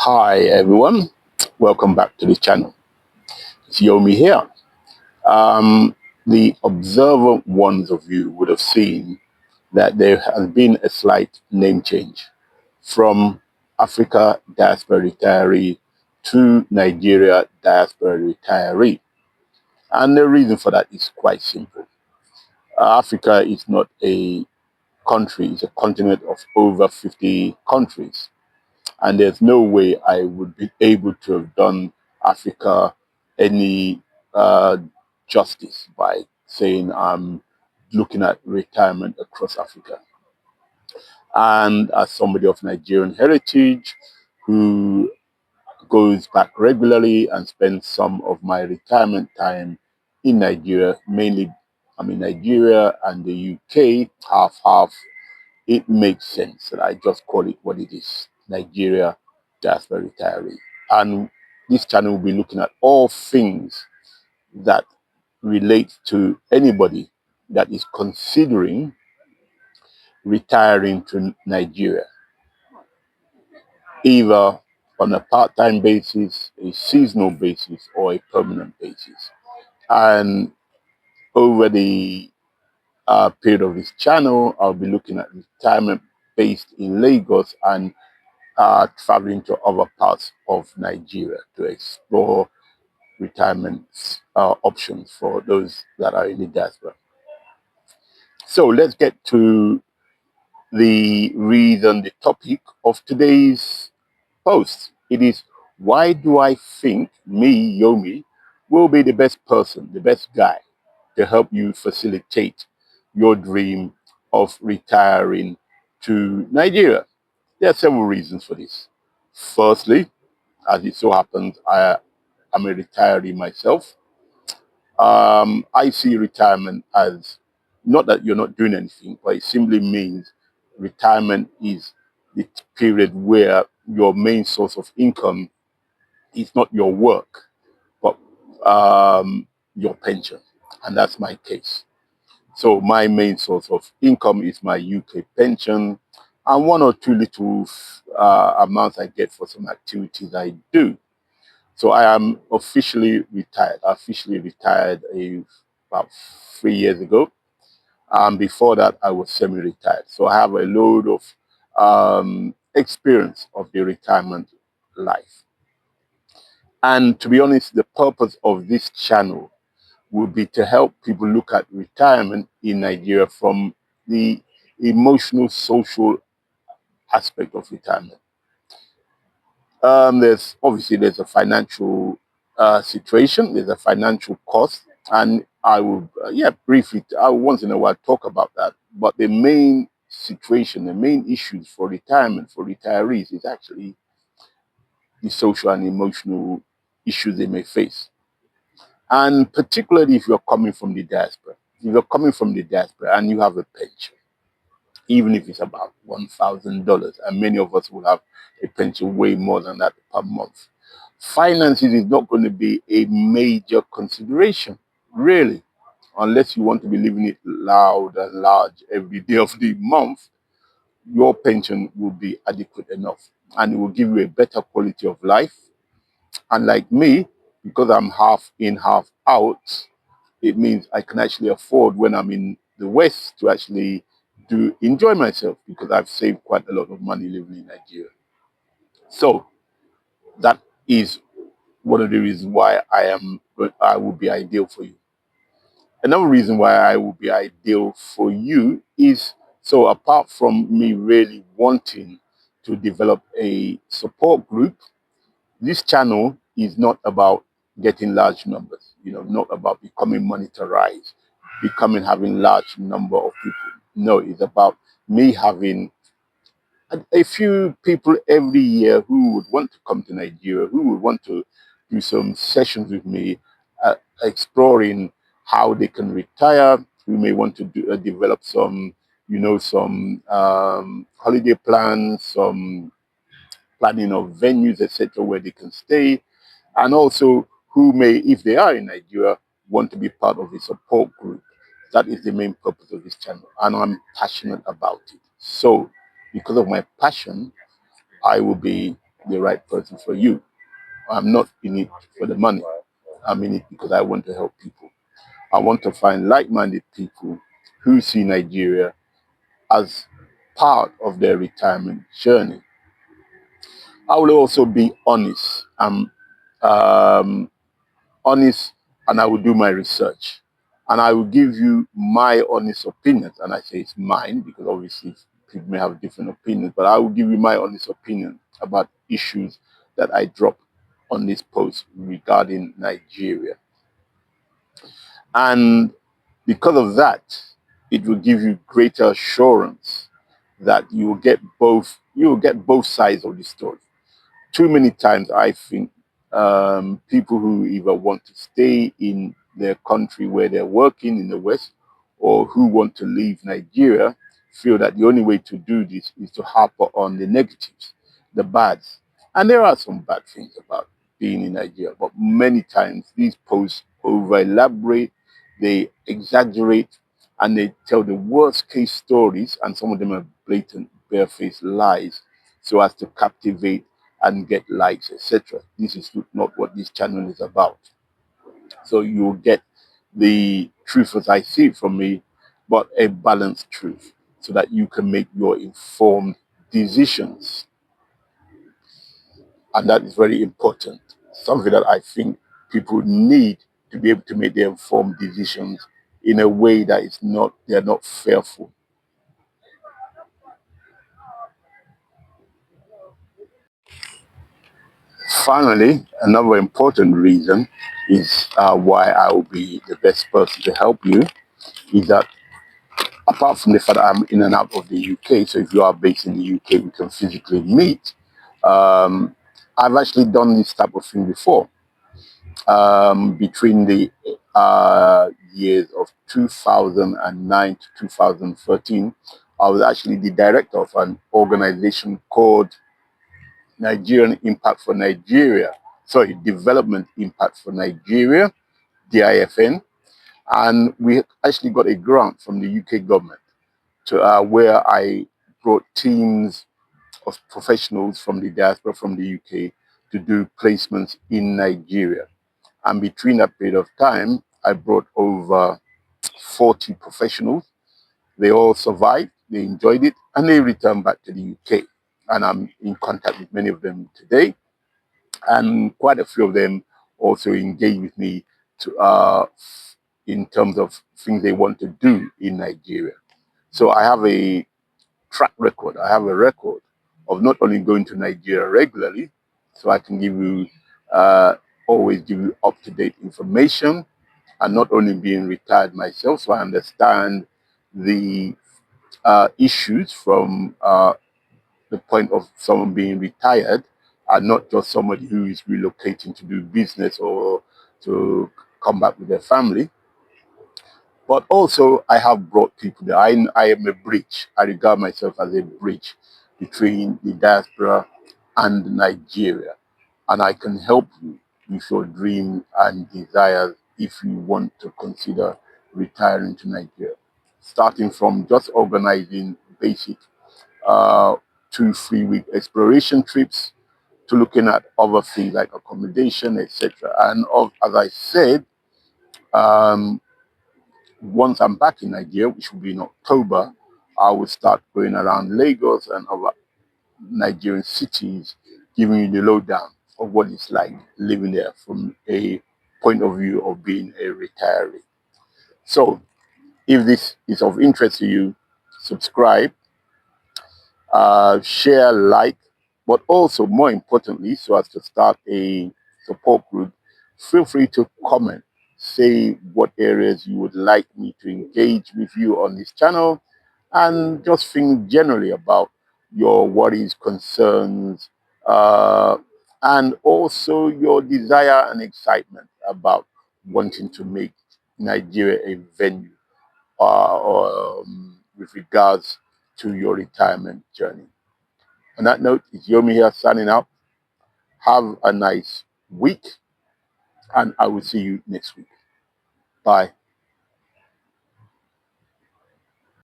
Hi everyone, welcome back to the channel. It's Yomi here. The observant ones of you would have seen that there has been a slight name change from Africa Diaspora Retiree to Nigeria Diaspora Retiree. And the reason for that is quite simple. Africa is not a country, it's a continent of over 50 countries. And there's no way I would be able to have done Africa any uh, justice by saying I'm looking at retirement across Africa. And as somebody of Nigerian heritage who goes back regularly and spends some of my retirement time in Nigeria, mainly I'm in Nigeria and the UK, half half, it makes sense that I just call it what it is, Nigeria Diaspora Retiree. And this channel will be looking at all things that relate to anybody that is considering retiring to Nigeria, either on a part-time basis, a seasonal basis, or a permanent basis. And over the period of this channel, I'll be looking at retirement based in Lagos and traveling to other parts of Nigeria to explore retirement options for those that are in the diaspora. So let's get to the topic of today's post. It is, why do I think me, Yomi, will be the best person, the best guy to help you facilitate your dream of retiring to Nigeria? There are several reasons for this. Firstly, as it so happens, I am a retiree myself. I see retirement as not that you're not doing anything, but it simply means retirement is the period where your main source of income is not your work, but your pension. And that's my case. So my main source of income is my UK pension and one or two little amounts I get for some activities I do. So I am officially retired. I officially retired about 3 years ago. Before that, I was semi-retired. So I have a load of experience of the retirement life. And to be honest, the purpose of this channel would be to help people look at retirement in Nigeria from the emotional, social aspect of retirement. There's a financial situation, there's a financial cost, and I will, briefly, I will once in a while talk about that. But the main situation, the main issues for retirement, for retirees, is actually the social and emotional issues they may face. And particularly if you're coming from the diaspora. If you're coming from the diaspora and you have a pension, even if it's about $1,000, and many of us will have a pension way more than that per month. Finances is not going to be a major consideration, really, unless you want to be living it loud and large every day of the month. Your pension will be adequate enough, and it will give you a better quality of life. And like me, because I'm half in, half out, it means I can actually afford when I'm in the West to actually do enjoy myself because I've saved quite a lot of money living in Nigeria. So that is one of the reasons why I will be ideal for you. Another reason why I will be ideal for you is, so apart from me really wanting to develop a support group, this channel is not about getting large numbers, not about becoming monetized, having large number of people. No, it's about me having a few people every year who would want to come to Nigeria, who would want to do some sessions with me, exploring how they can retire, who may want to develop some, holiday plans, some planning of venues, etc., where they can stay, and also who may, if they are in Nigeria, want to be part of a support group. That is the main purpose of this channel, and I'm passionate about it. So, because of my passion, I will be the right person for you. I'm not in it for the money. I'm in it because I want to help people. I want to find like-minded people who see Nigeria as part of their retirement journey. I will also be honest. Um, honest, and I will do my research. And I will give you my honest opinions. And I say it's mine because obviously people may have different opinions, but I will give you my honest opinion about issues that I drop on this post regarding Nigeria. And because of that, it will give you greater assurance that you will get both sides of the story. Too many times I think people who either want to stay in their country where they're working in the West or who want to leave Nigeria feel that the only way to do this is to harp on the negatives, the bads. And there are some bad things about being in Nigeria, but many times these posts over elaborate, they exaggerate, and they tell the worst case stories, and some of them are blatant, barefaced lies so as to captivate and get likes, etc. This is not what this channel is about. So you'll get the truth as I see it from me, but a balanced truth so that you can make your informed decisions. And that is very important. Something that I think people need to be able to make their informed decisions in a way that they're not fearful. Finally, another important reason is why I will be the best person to help you is that apart from the fact that I'm in and out of the UK, so if you are based in the UK, we can physically meet. Um, I've actually done this type of thing before. Between the years of 2009 to 2013, I was actually the director of an organization called Nigerian Impact for Nigeria. Sorry, Development Impact for Nigeria, DIFN. And we actually got a grant from the UK government to where I brought teams of professionals from the diaspora from the UK to do placements in Nigeria. And between that period of time, I brought over 40 professionals. They all survived, they enjoyed it, and they returned back to the UK. And I'm in contact with many of them today. And quite a few of them also engage with me to in terms of things they want to do in Nigeria. So I have a track record. I have a record of not only going to Nigeria regularly, so I can always give you up-to-date information, and not only being retired myself, so I understand the issues from the point of someone being retired, and not just somebody who is relocating to do business or to come back with their family. But also, I have brought people there. I am a bridge. I regard myself as a bridge between the diaspora and Nigeria. And I can help you with your dream and desires if you want to consider retiring to Nigeria. Starting from just organizing basic uh, 2 3 week exploration trips to looking at other things like accommodation, etc. And as I said, um, once I'm back in Nigeria, which will be in October, I will start going around Lagos and other Nigerian cities, giving you the lowdown of what it's like living there from a point of view of being a retiree. So, if this is of interest to you, subscribe, share, like, but also more importantly, so as to start a support group, feel free to comment. Say what areas you would like me to engage with you on this channel, and just think generally about your worries, concerns, and also your desire and excitement about wanting to make Nigeria a venue with regards to your retirement journey. On that note, it's Yomi here signing out. Have a nice week, and I will see you next week. Bye.